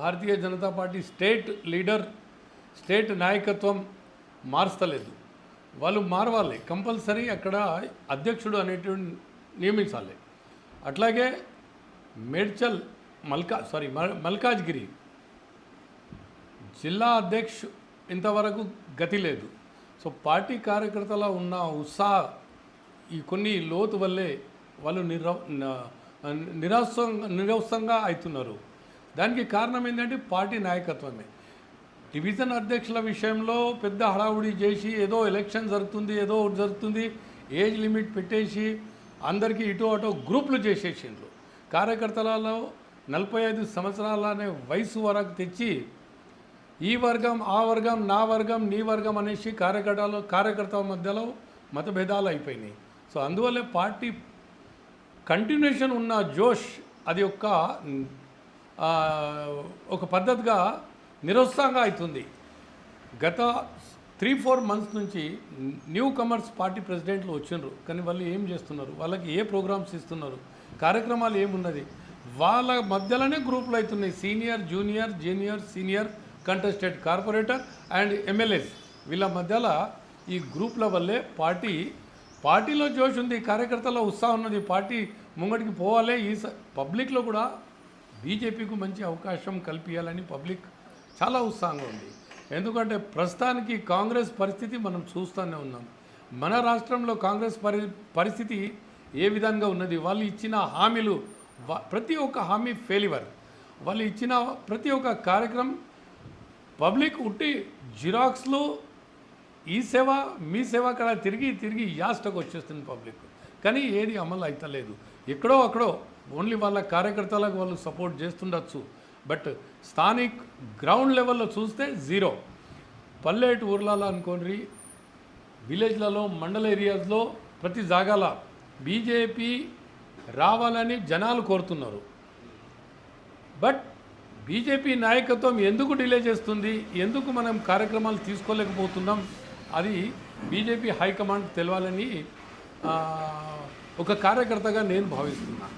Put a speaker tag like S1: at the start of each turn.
S1: Bharatiya Janata party state నాయకత్వం మారుస్తలేదు. వాళ్ళు మారవాలి, compulsory అక్కడ అధ్యక్షుడు అనేటువంటి నియమించాలి. అట్లాగే మేడ్చల్ మల్కాజ్గిరి జిల్లా అధ్యక్షు ఇంతవరకు గతి లేదు. సో పార్టీ కార్యకర్తల ఉన్న ఉత్సాహ ఈ కొన్ని లోతు వల్లే వాళ్ళు నిరసంగా అవుతున్నారు. దానికి కారణం ఏంటంటే పార్టీ నాయకత్వమే. డివిజన్ అధ్యక్షుల విషయంలో పెద్ద హడావుడి చేసి ఏదో ఎలక్షన్ జరుగుతుంది ఏజ్ లిమిట్ పెట్టేసి అందరికీ ఇటు అటు గ్రూపులు చేసేసిండ్రు. కార్యకర్తలలో 45 సంవత్సరాలనే వయసు వరకు తెచ్చి ఈ వర్గం ఆ వర్గం నా వర్గం నీ వర్గం అనేసి కార్యకర్తల మధ్యలో మతభేదాలు అయిపోయినాయి. సో అందువల్లే పార్టీ కంటిన్యూషన్ ఉన్న జోష్ అది ఒక పద్ధతిగా నిరుత్సాహంగా అవుతుంది. గత 3-4 మంత్స్ నుంచి న్యూ కమర్స్ పార్టీ ప్రెసిడెంట్లు వచ్చిండ్రు, కానీ వాళ్ళు ఏం చేస్తున్నారు, వాళ్ళకి ఏ ప్రోగ్రామ్స్ ఇస్తున్నారు, కార్యక్రమాలు ఏమున్నది, వాళ్ళ మధ్యలోనే గ్రూపులు అవుతున్నాయి. Senior contested corporator and MLAs వీళ్ళ మధ్యలో ఈ గ్రూప్ల వల్లే పార్టీలో జోష్ ఉంది, కార్యకర్తల ఉత్సాహం ఉన్నది, పార్టీ ముంగటికి పోవాలి. ఈ పబ్లిక్లో కూడా బీజేపీకి మంచి అవకాశం కల్పించాలని పబ్లిక్ చాలా ఉత్సాహంగా ఉంది. ఎందుకంటే ప్రస్తుతానికి కాంగ్రెస్ పరిస్థితి మనం చూస్తూనే ఉన్నాం. మన రాష్ట్రంలో కాంగ్రెస్ పరిస్థితి ఏ విధంగా ఉన్నది, వాళ్ళు ఇచ్చిన హామీలు ప్రతి ఒక్క హామీ ఫెయిల్యూర్. వాళ్ళు ఇచ్చిన ప్రతి ఒక్క కార్యక్రమం పబ్లిక్ ఉట్టి జిరాక్స్లు ఈ సేవ మీ సేవ అక్కడ తిరిగి యాస్టకు వచ్చేస్తుంది పబ్లిక్. కానీ ఏది అమలు అవుతలేదు. ఎక్కడో అక్కడో ఓన్లీ వాళ్ళ కార్యకర్తలకు వాళ్ళు సపోర్ట్ చేస్తుండొచ్చు, బట్ స్థానిక్ గ్రౌండ్ లెవెల్లో చూస్తే జీరో. పల్లెటు ఊర్లలో అనుకోండి, విలేజ్లలో మండల ఏరియాస్లో ప్రతి జాగాల బీజేపీ రావాలని జనాలు కోరుతున్నారు. బట్ బీజేపీ నాయకత్వం ఎందుకు డిలే చేస్తుంది, ఎందుకు మనం కార్యక్రమాలు తీసుకోలేకపోతున్నాం, అది బీజేపీ హైకమాండ్ తెలవాలని ఒక కార్యకర్తగా నేను భావిస్తున్నాను.